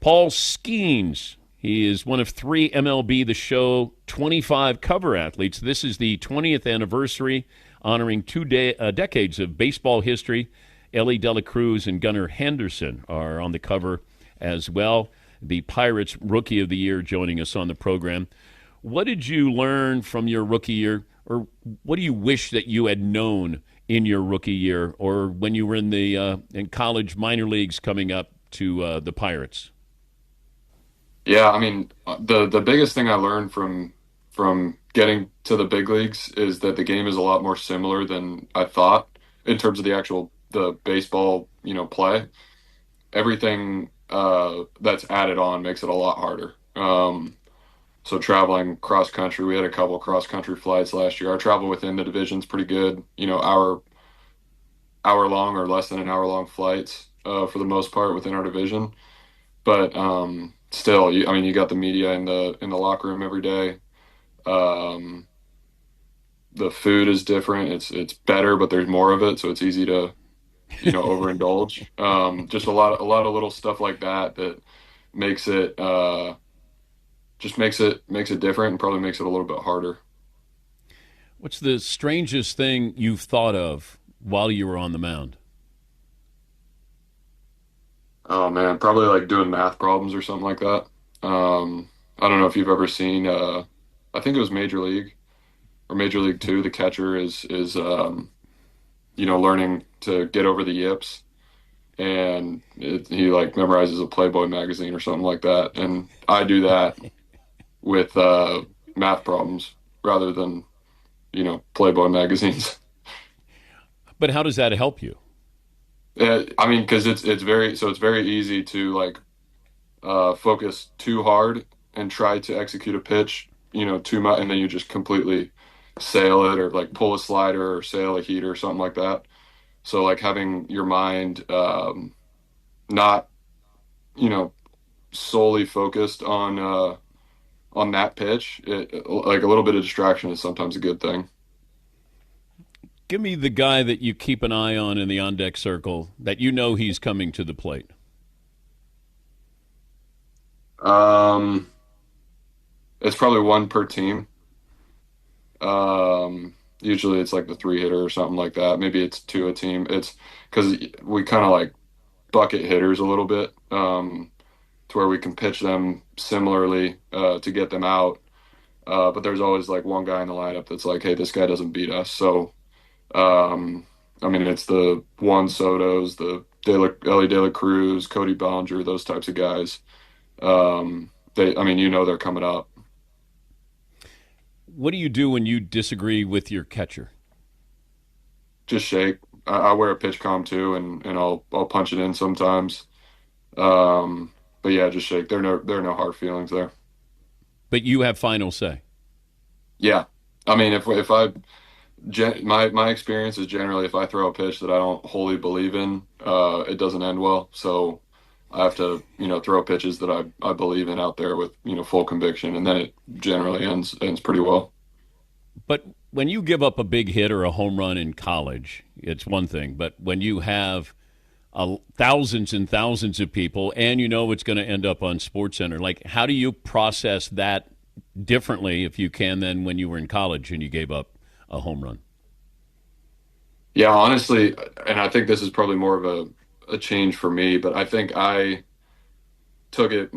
Paul Skenes. He is one of three MLB The Show 25 cover athletes. This is the 20th anniversary, honoring decades of baseball history. Ellie De La Cruz and Gunnar Henderson are on the cover as well. The Pirates Rookie of the Year joining us on the program. What did you learn from your rookie year, or what do you wish that you had known in your rookie year, or when you were in college minor leagues coming up to the Pirates? Yeah, I mean, the biggest thing I learned from getting to the big leagues is that the game is a lot more similar than I thought in terms of the baseball, play. Everything that's added on makes it a lot harder. So traveling cross country, we had a couple cross country flights last year. Our travel within the division's pretty good. Hour long or less than an hour long flights for the most part within our division. But still, I mean, you got the media in the locker room every day. Um, the food is different. It's better, but there's more of it, so it's easy to overindulge. Just a lot of little stuff like that makes it just makes it different and probably makes it a little bit harder. What's the strangest thing you've thought of while you were on the mound? Oh man, probably like doing math problems or something like that. I don't know if you've ever seen. I think it was Major League or Major League Two. The catcher is learning to get over the yips, and he like memorizes a Playboy magazine or something like that. And I do that with math problems rather than Playboy magazines. But how does that help you? I mean, because it's very easy to like focus too hard and try to execute a pitch, too much, and then you just completely sail it or like pull a slider or sail a heater or something like that. So like having your mind not, you know, solely focused on that pitch, like a little bit of distraction is sometimes a good thing. Give me the guy that you keep an eye on in the on deck circle that you know he's coming to the plate. Um, it's probably one per team. Usually it's like the three hitter or something like that. Maybe it's two a team. It's because we kind of like bucket hitters a little bit, to where we can pitch them similarly to get them out. But there's always like one guy in the lineup that's like, hey, this guy doesn't beat us. So, I mean, it's the Juan Soto's, Ellie De La Cruz, Cody Bellinger, those types of guys. I mean, they're coming up. What do you do when you disagree with your catcher? Just shake. I wear a pitch comm too, and I'll punch it in sometimes. But yeah, just shake. There are no hard feelings there. But you have final say. Yeah, I mean, if I my experience is generally if I throw a pitch that I don't wholly believe in, it doesn't end well. So I have to throw pitches that I believe in out there with full conviction, and then it generally ends pretty well. But when you give up a big hit or a home run in college, it's one thing. But when you have thousands and thousands of people and you know it's going to end up on SportsCenter, like how do you process that differently, if you can, than when you were in college and you gave up a home run? Yeah, honestly, and I think this is probably more of a change for me, but I think I took it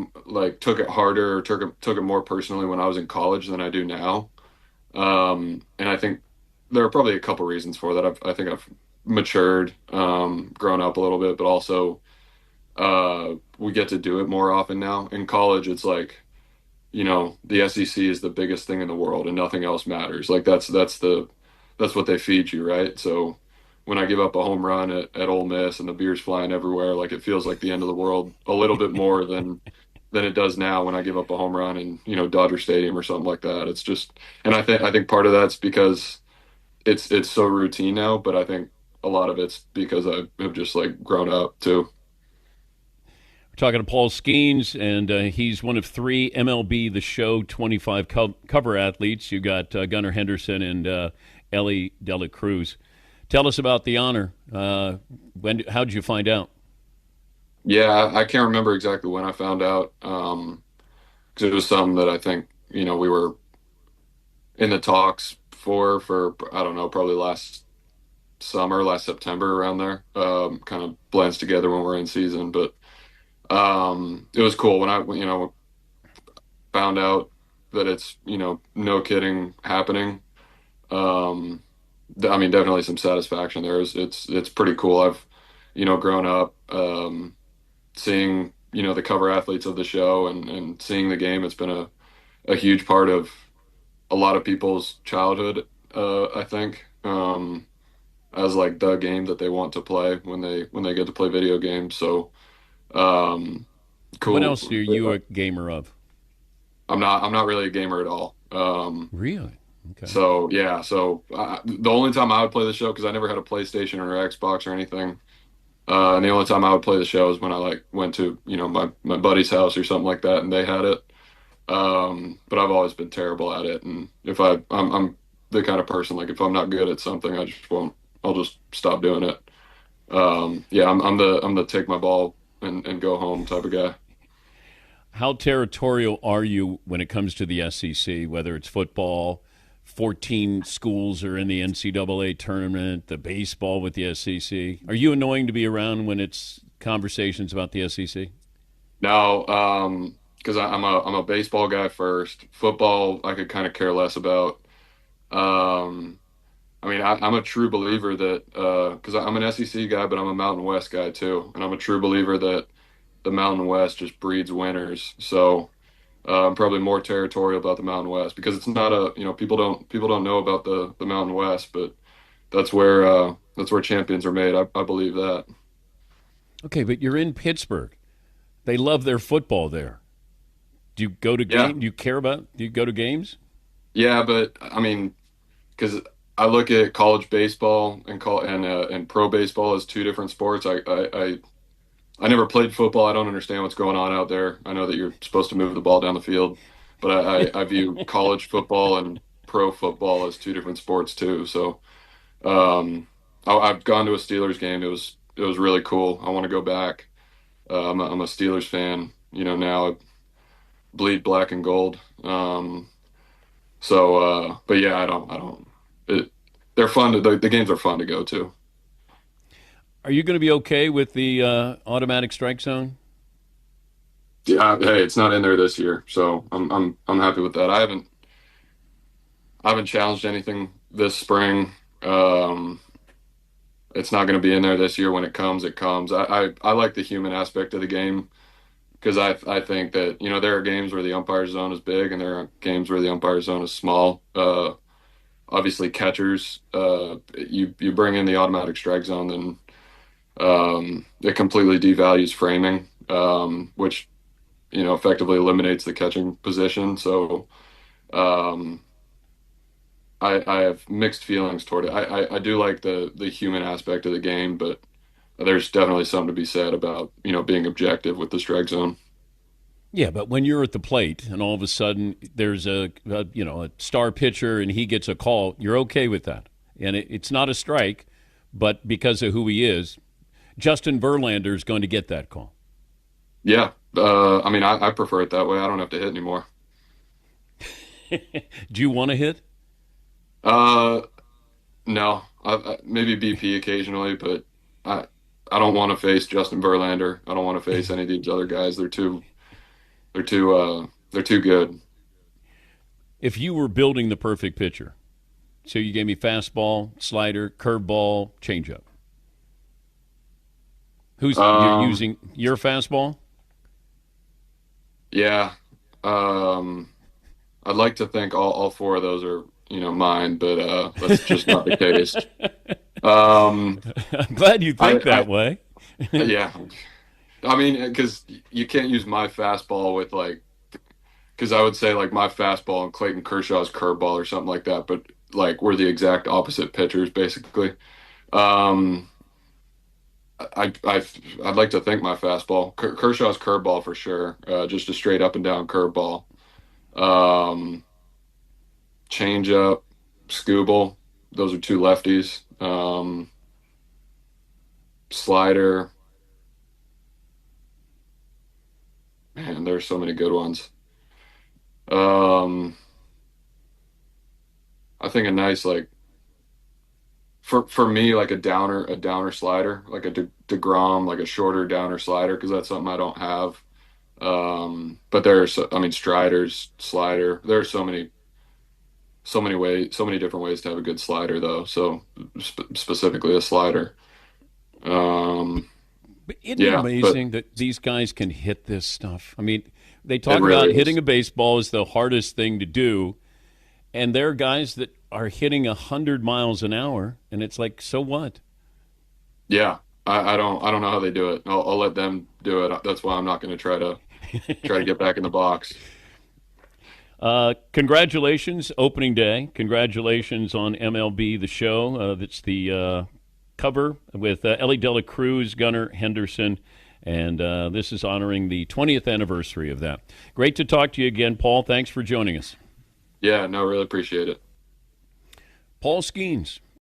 harder, or took it more personally when I was in college than I do now. And I think there are probably a couple reasons for that. I think I've matured, grown up a little bit, but also we get to do it more often now. In college, it's like, the SEC is the biggest thing in the world and nothing else matters. Like that's what they feed you, right? So when I give up a home run at Ole Miss and the beer's flying everywhere, like it feels like the end of the world a little bit more than it does now when I give up a home run in, Dodger Stadium or something like that. It's just, and I think part of that's because it's so routine now, but I think a lot of it's because I have just like grown up too. We're talking to Paul Skeens, and he's one of three MLB The Show 25 cover athletes. You got Gunnar Henderson and Ellie De La Cruz. Tell us about the honor. How did you find out? Yeah, I can't remember exactly when I found out, 'cause it was something that I think, we were in the talks for I don't know, probably last summer, last September around there. Kind of blends together when we're in season, but it was cool when I found out that it's no kidding happening. Um, I mean, definitely some satisfaction there. It's pretty cool. I've grown up seeing the cover athletes of the show and seeing the game. It's been a huge part of a lot of people's childhood. I think. As like the game that they want to play when they get to play video games. So um, What cool. else are you a gamer of? I'm not really a gamer at all. Really? Okay. So yeah, so the only time I would play the show because I never had a PlayStation or Xbox or anything, and the only time I would play the show is when I like went to my buddy's house or something like that, and they had it. But I've always been terrible at it, and if I'm the kind of person like if I'm not good at something, I just won't. I'll just stop doing it. Yeah, I'm the take my ball and go home type of guy. How territorial are you when it comes to the SEC, whether it's football, 14 schools are in the NCAA tournament, the baseball with the SEC? Are you annoying to be around when it's conversations about the SEC? Now, because I'm a baseball guy first. Football, I could kind of care less about. Um, I mean, I'm a true believer that because I'm an SEC guy, but I'm a Mountain West guy too, and I'm a true believer that the Mountain West just breeds winners. So I'm probably more territorial about the Mountain West because it's not a people don't know about the Mountain West, but that's where champions are made. I believe that. Okay, but you're in Pittsburgh. They love their football there. Do you go to Yeah, game? Do you care about? Do you go to games? yeah, but I mean, because I look at college baseball and pro baseball as two different sports. I never played football. I don't understand what's going on out there. I know that you're supposed to move the ball down the field, but I view college football and pro football as two different sports too. So I've gone to a Steelers game. It was really cool. I want to go back. I'm a Steelers fan. Now I bleed black and gold. But yeah, I don't. It, they're fun the games are fun to go to. Are you going to be okay with the automatic strike zone? Yeah, hey, it's not in there this year, so I'm happy with that. I haven't challenged anything this spring. Um, it's not going to be in there this year. When it comes, it comes. I like the human aspect of the game because I think that there are games where the umpire zone is big and there are games where the umpire zone is small. Obviously, catchers, you bring in the automatic strike zone, then it completely devalues framing, which effectively eliminates the catching position. So um, I have mixed feelings toward it. I do like the human aspect of the game, but there's definitely something to be said about being objective with the strike zone. Yeah, but when you're at the plate and all of a sudden there's a star pitcher and he gets a call, you're okay with that, and it's not a strike, but because of who he is, Justin Verlander is going to get that call. Yeah, I mean I prefer it that way. I don't have to hit anymore. Do you want to hit? Uh, no, maybe BP occasionally, but I I don't want to face Justin Verlander. I don't want to face any of these other guys. They're too good. If you were building the perfect pitcher, so you gave me fastball, slider, curveball, changeup. Who's you're Um, using your fastball? yeah. Um, I'd like to think all four of those are mine, but that's just not the case. Um, I'm glad you think that I way. yeah. I mean, because you can't use my fastball with like because I would say like my fastball and Clayton Kershaw's curveball or something like that, but like we're the exact opposite pitchers basically. Um, I'd like to think my fastball, Kershaw's curveball for sure, just a straight up and down curveball. Um, Changeup, Scooble, those are two lefties. Slider, Man, there's so many good ones. Um, I think a nice like for me like a downer slider, like a DeGrom, like a shorter downer slider, because that's something I don't have. But I mean, Strider's slider. There are so many ways, so many different ways to have a good slider, though. So specifically a slider. Um, But isn't it yeah, but amazing that these guys can hit this stuff? I mean, they it talk about really hitting is. a baseball is the hardest thing to do, and there are guys that are hitting 100 miles an hour, and it's like, so what? Yeah, I don't know how they do it. I'll let them do it. That's why I'm not going to try to get back in the box. Congratulations, opening day. Congratulations on MLB The Show. That's the cover with Ellie Dela Cruz, Gunnar Henderson, and this is honoring the 20th anniversary of that. Great to talk to you again, Paul. Thanks for joining us. Yeah, no, really appreciate it. Paul Skenes.